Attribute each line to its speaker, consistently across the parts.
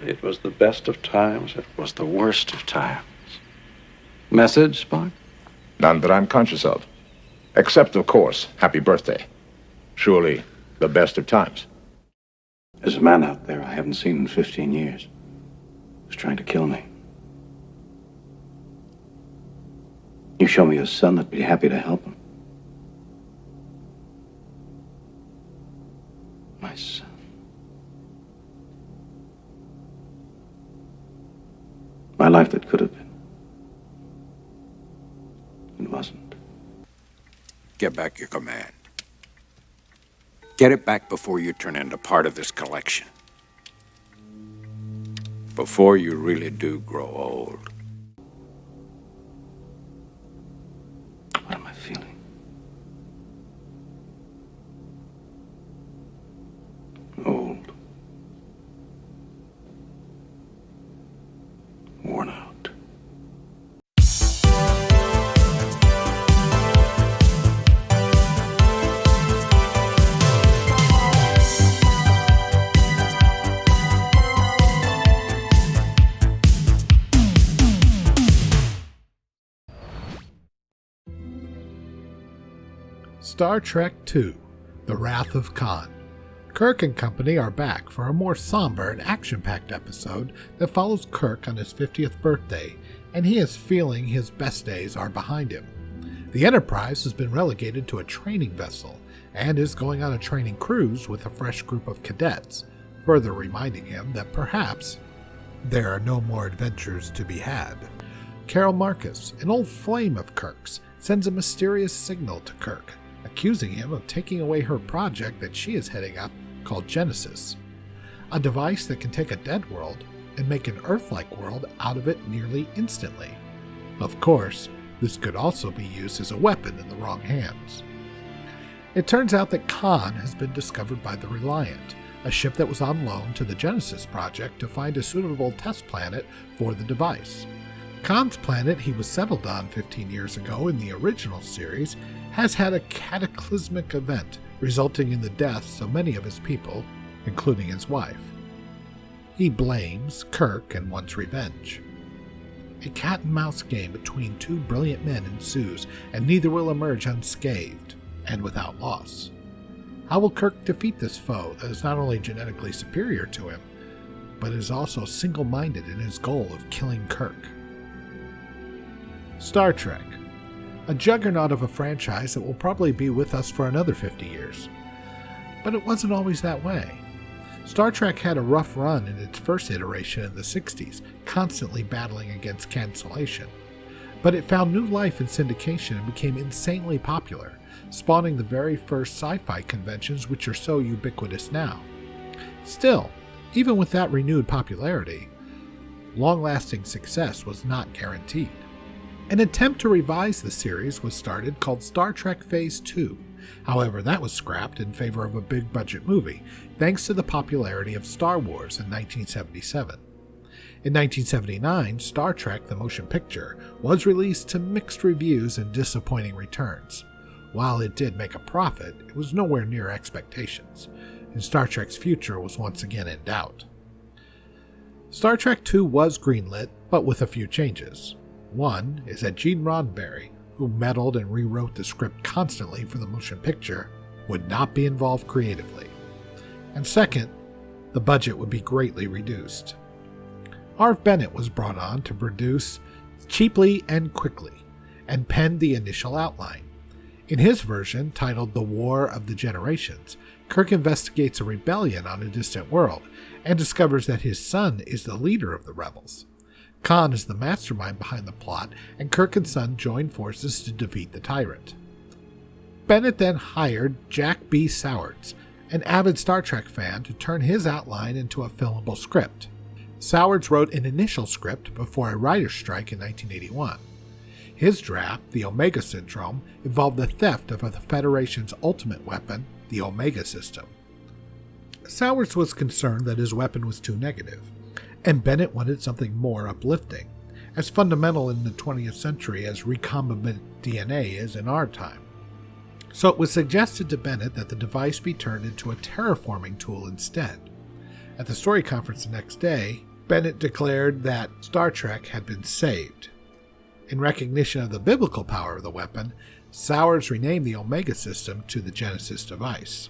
Speaker 1: It was the best of times. It was the worst of times. Message, Spock?
Speaker 2: None that I'm conscious of. Except, of course, happy birthday. Surely the best of times.
Speaker 1: There's a man out there I haven't seen in 15 years. Who's trying to kill me. You show me a son, I'd be happy to help him. My son. My life that could have been. It wasn't.
Speaker 3: Get back your command. Get it back before you turn into part of this collection. Before you really do grow old.
Speaker 1: What am I feeling? Old. Worn out.
Speaker 4: Star Trek II: The Wrath of Khan. Kirk and company are back for a more somber and action-packed episode that follows Kirk on his 50th birthday, and he is feeling his best days are behind him. The Enterprise has been relegated to a training vessel and is going on a training cruise with a fresh group of cadets, further reminding him that perhaps there are no more adventures to be had. Carol Marcus, an old flame of Kirk's, sends a mysterious signal to Kirk, accusing him of taking away her project that she is heading up called Genesis, a device that can take a dead world and make an Earth-like world out of it nearly instantly. Of course, this could also be used as a weapon in the wrong hands. It turns out that Khan has been discovered by the Reliant, a ship that was on loan to the Genesis project to find a suitable test planet for the device. Khan's planet he was settled on 15 years ago in the original series has had a cataclysmic event resulting in the deaths of many of his people, including his wife. He blames Kirk and wants revenge. A cat-and-mouse game between two brilliant men ensues, and neither will emerge unscathed and without loss. How will Kirk defeat this foe that is not only genetically superior to him, but is also single-minded in his goal of killing Kirk? Star Trek, a juggernaut of a franchise that will probably be with us for another 50 years. But it wasn't always that way. Star Trek had a rough run in its first iteration in the 60s, constantly battling against cancellation. But it found new life in syndication and became insanely popular, spawning the very first sci-fi conventions which are so ubiquitous now. Still, even with that renewed popularity, long-lasting success was not guaranteed. An attempt to revise the series was started called Star Trek Phase 2. However, that was scrapped in favor of a big-budget movie, thanks to the popularity of Star Wars in 1977. In 1979, Star Trek the Motion Picture was released to mixed reviews and disappointing returns. While it did make a profit, it was nowhere near expectations, and Star Trek's future was once again in doubt. Star Trek II was greenlit, but with a few changes. One is that Gene Roddenberry, who meddled and rewrote the script constantly for the motion picture, would not be involved creatively. And second, the budget would be greatly reduced. Harve Bennett was brought on to produce cheaply and quickly, and penned the initial outline. In his version, titled The War of the Generations, Kirk investigates a rebellion on a distant world, and discovers that his son is the leader of the rebels. Khan is the mastermind behind the plot, and Kirk and Son join forces to defeat the tyrant. Bennett then hired Jack B. Sowards, an avid Star Trek fan, to turn his outline into a filmable script. Sowards wrote an initial script before a writer's strike in 1981. His draft, the Omega Syndrome, involved the theft of the Federation's ultimate weapon, the Omega System. Sowards was concerned that his weapon was too negative, and Bennett wanted something more uplifting, as fundamental in the 20th century as recombinant DNA is in our time. So it was suggested to Bennett that the device be turned into a terraforming tool instead. At the story conference the next day, Bennett declared that Star Trek had been saved. In recognition of the biblical power of the weapon, Sowers renamed the Omega system to the Genesis device.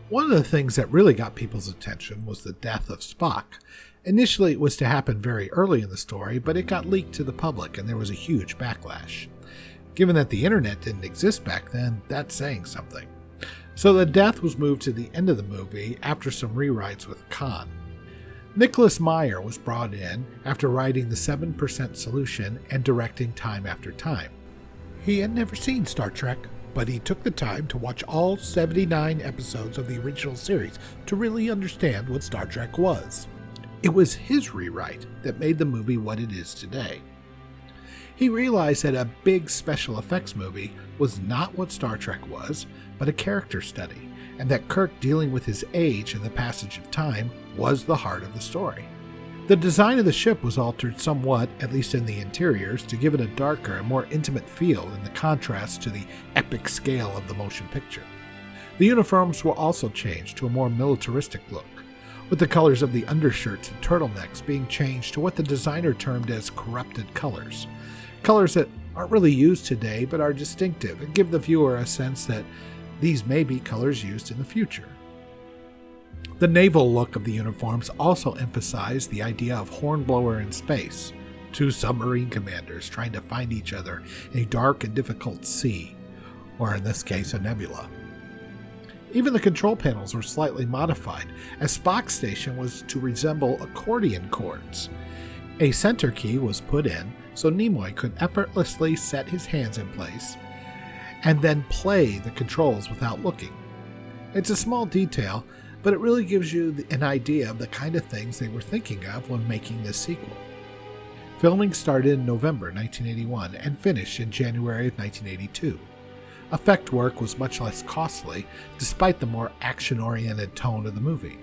Speaker 4: One of the things that really got people's attention was the death of Spock. Initially, it was to happen very early in the story, but it got leaked to the public and there was a huge backlash. Given that the internet didn't exist back then, that's saying something. So the death was moved to the end of the movie after some rewrites with Khan. Nicholas Meyer was brought in after writing The 7% Solution and directing Time After Time. He had never seen Star Trek, but he took the time to watch all 79 episodes of the original series to really understand what Star Trek was. It was his rewrite that made the movie what it is today. He realized that a big special effects movie was not what Star Trek was, but a character study, and that Kirk dealing with his age and the passage of time was the heart of the story. The design of the ship was altered somewhat, at least in the interiors, to give it a darker and more intimate feel in the contrast to the epic scale of the motion picture. The uniforms were also changed to a more militaristic look, with the colors of the undershirts and turtlenecks being changed to what the designer termed as corrupted colors. Colors that aren't really used today but are distinctive and give the viewer a sense that these may be colors used in the future. The naval look of the uniforms also emphasized the idea of hornblower in space, two submarine commanders trying to find each other in a dark and difficult sea, or in this case a nebula. Even the control panels were slightly modified, as Spock's station was to resemble accordion chords. A center key was put in so Nimoy could effortlessly set his hands in place and then play the controls without looking. It's a small detail, but it really gives you an idea of the kind of things they were thinking of when making this sequel. Filming started in November 1981 and finished in January of 1982. Effect work was much less costly, despite the more action-oriented tone of the movie.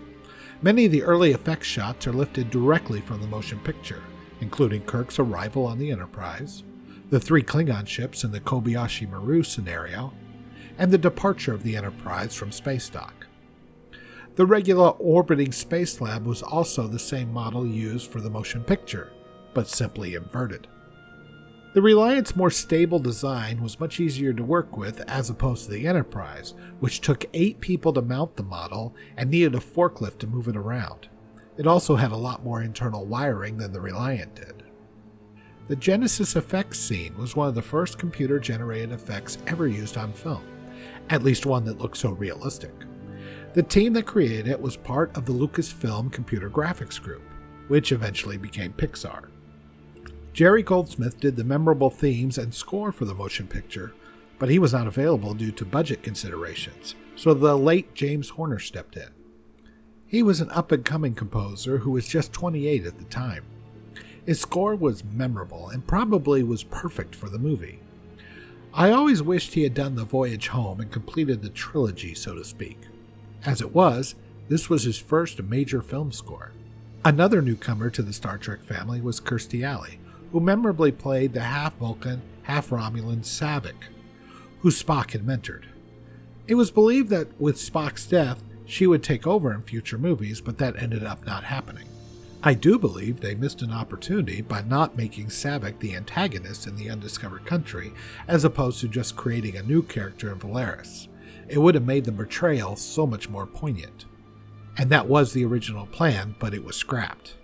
Speaker 4: Many of the early effects shots are lifted directly from the motion picture, including Kirk's arrival on the Enterprise, the 3 Klingon ships in the Kobayashi Maru scenario, and the departure of the Enterprise from space dock. The regular orbiting space lab was also the same model used for the motion picture, but simply inverted. The Reliant's more stable design was much easier to work with as opposed to the Enterprise, which took 8 people to mount the model and needed a forklift to move it around. It also had a lot more internal wiring than the Reliant did. The Genesis effects scene was one of the first computer-generated effects ever used on film, at least one that looked so realistic. The team that created it was part of the Lucasfilm Computer Graphics Group, which eventually became Pixar. Jerry Goldsmith did the memorable themes and score for the motion picture, but he was not available due to budget considerations, so the late James Horner stepped in. He was an up-and-coming composer who was just 28 at the time. His score was memorable and probably was perfect for the movie. I always wished he had done The Voyage Home and completed the trilogy, so to speak. As it was, this was his first major film score. Another newcomer to the Star Trek family was Kirstie Alley, who memorably played the half-Vulcan, half-Romulan Saavik, who Spock had mentored. It was believed that with Spock's death, she would take over in future movies, but that ended up not happening. I do believe they missed an opportunity by not making Saavik the antagonist in The Undiscovered Country, as opposed to just creating a new character in Valeris. It would have made the betrayal so much more poignant. And that was the original plan, but it was scrapped.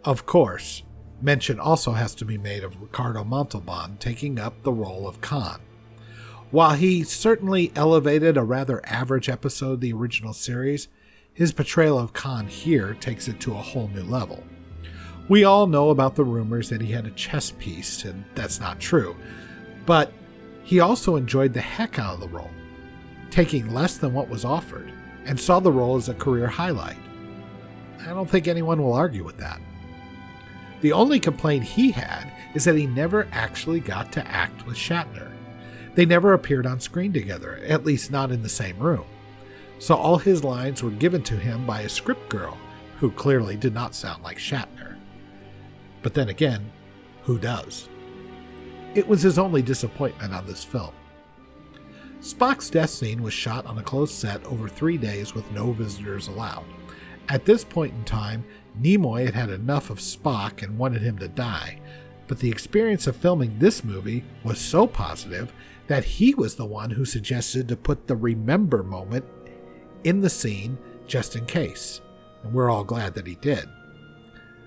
Speaker 4: Of course, mention also has to be made of Ricardo Montalbon taking up the role of Khan. While he certainly elevated a rather average episode of the original series, his portrayal of Khan here takes it to a whole new level. We all know about the rumors that he had a chess piece, and that's not true, but he also enjoyed the heck out of the role, taking less than what was offered, and saw the role as a career highlight. I don't think anyone will argue with that. The only complaint he had is that he never actually got to act with Shatner. They never appeared on screen together, at least not in the same room. So all his lines were given to him by a script girl, who clearly did not sound like Shatner. But then again, who does? It was his only disappointment on this film. Spock's death scene was shot on a closed set over 3 days with no visitors allowed. At this point in time, Nimoy had had enough of Spock and wanted him to die, but the experience of filming this movie was so positive that he was the one who suggested to put the remember moment in the scene just in case, and we're all glad that he did.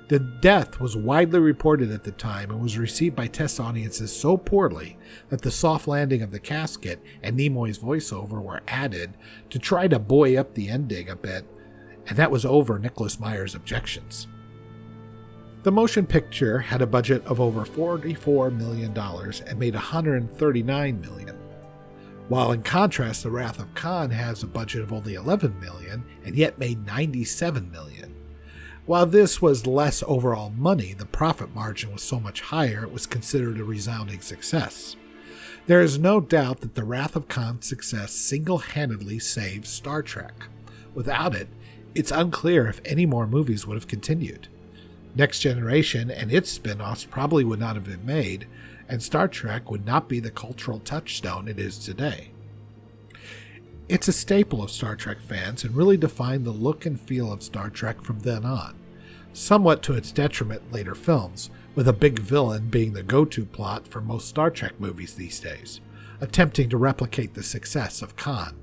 Speaker 4: The death was widely reported at the time and was received by test audiences so poorly that the soft landing of the casket and Nimoy's voiceover were added to try to buoy up the ending a bit, and that was over Nicholas Meyer's objections. The motion picture had a budget of over $44 million and made $139 million, while in contrast, The Wrath of Khan has a budget of only $11 million and yet made $97 million. While this was less overall money, the profit margin was so much higher it was considered a resounding success. There is no doubt that The Wrath of Khan's success single-handedly saved Star Trek. Without it, it's unclear if any more movies would have continued. Next Generation and its spin-offs probably would not have been made, and Star Trek would not be the cultural touchstone it is today. It's a staple of Star Trek fans and really defined the look and feel of Star Trek from then on, somewhat to its detriment in later films, with a big villain being the go-to plot for most Star Trek movies these days, attempting to replicate the success of Khan.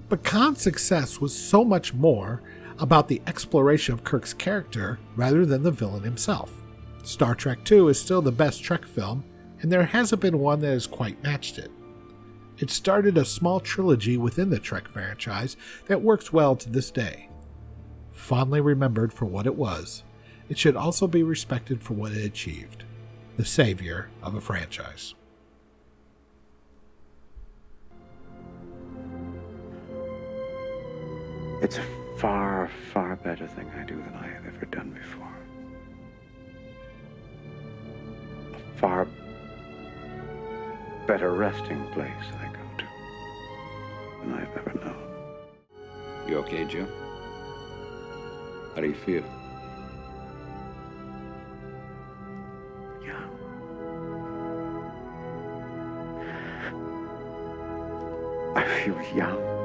Speaker 4: But Khan's success was so much more about the exploration of Kirk's character rather than the villain himself. Star Trek II is still the best Trek film, and there hasn't been one that has quite matched it. It started a small trilogy within the Trek franchise that works well to this day. Fondly remembered for what it was, it should also be respected for what it achieved, the savior of a franchise.
Speaker 1: It's a far, far better thing I do than I have ever done before. A far better resting place I go to than I've ever known.
Speaker 3: You okay, Jim? How do you feel?
Speaker 1: Yeah. I feel young.